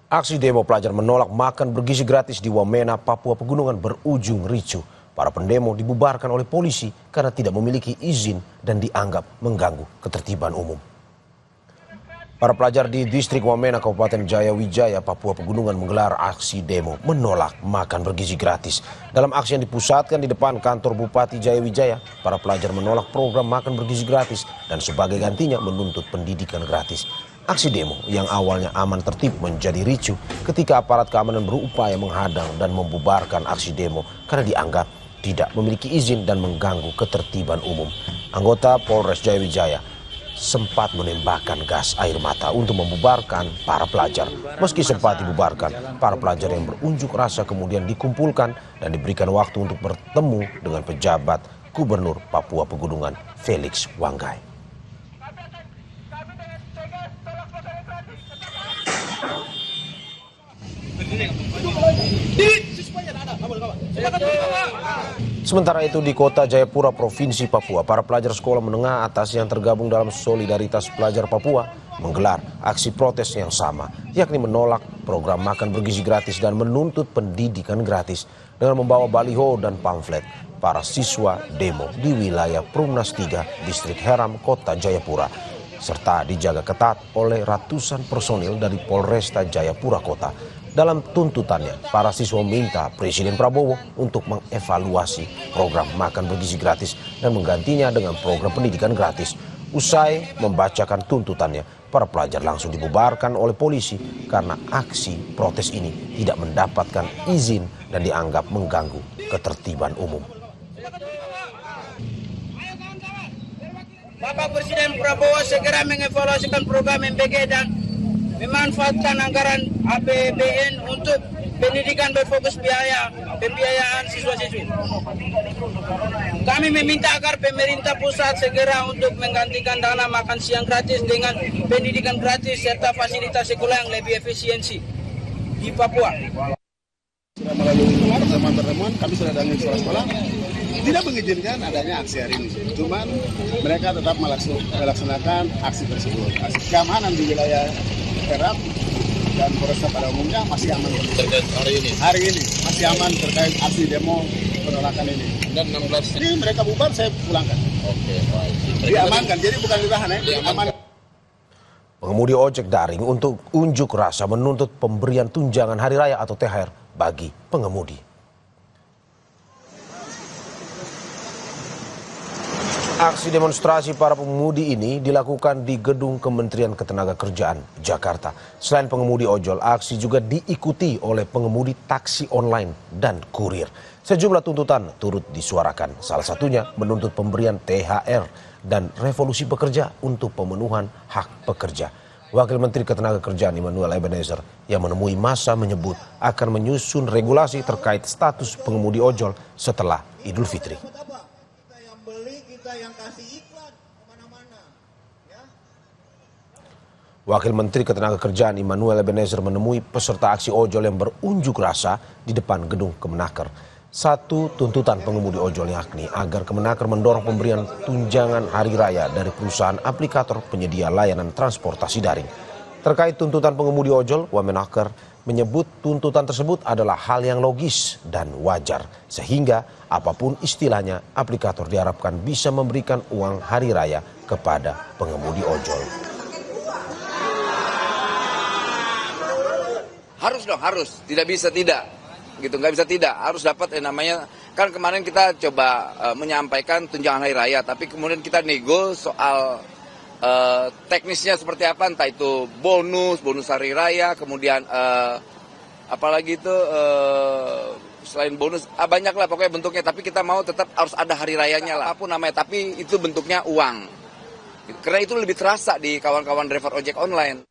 Aksi demo pelajar menolak makan bergizi gratis di Wamena, Papua Pegunungan berujung ricuh. Para pendemo dibubarkan oleh polisi karena tidak memiliki izin dan dianggap mengganggu ketertiban umum. Para pelajar di distrik Wamena, Kabupaten Jayawijaya, Papua Pegunungan menggelar aksi demo menolak makan bergizi gratis. Dalam aksi yang dipusatkan di depan kantor Bupati Jayawijaya, para pelajar menolak program makan bergizi gratis dan sebagai gantinya menuntut pendidikan gratis. Aksi demo yang awalnya aman tertib menjadi ricuh ketika aparat keamanan berupaya menghadang dan membubarkan aksi demo karena dianggap tidak memiliki izin dan mengganggu ketertiban umum. Anggota Polres Jayawijaya sempat menembakkan gas air mata untuk membubarkan para pelajar. Meski sempat dibubarkan, para pelajar yang berunjuk rasa kemudian dikumpulkan dan diberikan waktu untuk bertemu dengan pejabat Gubernur Papua Pegunungan Felix Wanggai. Sementara itu di kota Jayapura, Provinsi Papua, para pelajar sekolah menengah atas yang tergabung dalam Solidaritas Pelajar Papua menggelar aksi protes yang sama, yakni menolak program makan bergizi gratis dan menuntut pendidikan gratis. Dengan membawa baliho dan pamflet, para siswa demo di wilayah Perumnas 3, Distrik Heram, Kota Jayapura, serta dijaga ketat oleh ratusan personil dari Polresta Jayapura Kota. Dalam tuntutannya, para siswa meminta Presiden Prabowo untuk mengevaluasi program makan bergizi gratis dan menggantinya dengan program pendidikan gratis. Usai membacakan tuntutannya, para pelajar langsung dibubarkan oleh polisi karena aksi protes ini tidak mendapatkan izin dan dianggap mengganggu ketertiban umum. Bapak Presiden Prabowo segera mengevaluasikan program MBG dan memanfaatkan anggaran APBN untuk pendidikan berfokus pembiayaan siswa-siswi. Kami meminta agar pemerintah pusat segera untuk menggantikan dana makan siang gratis dengan pendidikan gratis serta fasilitas sekolah yang lebih efisiensi di Papua. Sudah melalui pertemuan-pertemuan, kami sudah dengan sekolah-sekolah tidak mengizinkan adanya aksi hari ini. Cuman mereka tetap melaksanakan aksi tersebut. Aksi keamanan di wilayah Heram dan Polresta pada umumnya masih aman. Terkait hari ini masih aman terkait aksi demo penolakan ini. Dan 16 Jadi mereka bubar, saya pulangkan. Oke, baik. Diamankan, jadi bukan ditahan ya. Diamankan. Pengemudi ojek daring untuk unjuk rasa menuntut pemberian tunjangan hari raya atau THR bagi pengemudi. Aksi demonstrasi para pengemudi ini dilakukan di Gedung Kementerian Ketenagakerjaan, Jakarta. Selain pengemudi ojol, aksi juga diikuti oleh pengemudi taksi online dan kurir. Sejumlah tuntutan turut disuarakan, salah satunya menuntut pemberian THR dan revolusi pekerja untuk pemenuhan hak pekerja. Wakil Menteri Ketenagakerjaan Immanuel Ebenezer yang menemui massa menyebut akan menyusun regulasi terkait status pengemudi ojol setelah Idul Fitri. Wakil Menteri Ketenagakerjaan Immanuel Ebenezer menemui peserta aksi ojol yang berunjuk rasa di depan gedung Kemenaker. Satu tuntutan pengemudi ojol yakni agar Kemenaker mendorong pemberian tunjangan hari raya dari perusahaan aplikator penyedia layanan transportasi daring. Terkait tuntutan pengemudi ojol, Wamenaker menyebut tuntutan tersebut adalah hal yang logis dan wajar, sehingga apapun istilahnya, aplikator diharapkan bisa memberikan uang hari raya kepada pengemudi ojol. Harus dong, harus. Tidak bisa tidak. Gitu, nggak bisa tidak. Harus dapat yang namanya, kan kemarin kita coba menyampaikan tunjangan hari raya, tapi kemudian kita nego soal teknisnya seperti apa, entah itu bonus hari raya, kemudian apalagi itu selain bonus, banyak lah pokoknya bentuknya, tapi kita mau tetap harus ada hari rayanya lah, apapun namanya, tapi itu bentuknya uang. Karena itu lebih terasa di kawan-kawan driver ojek online.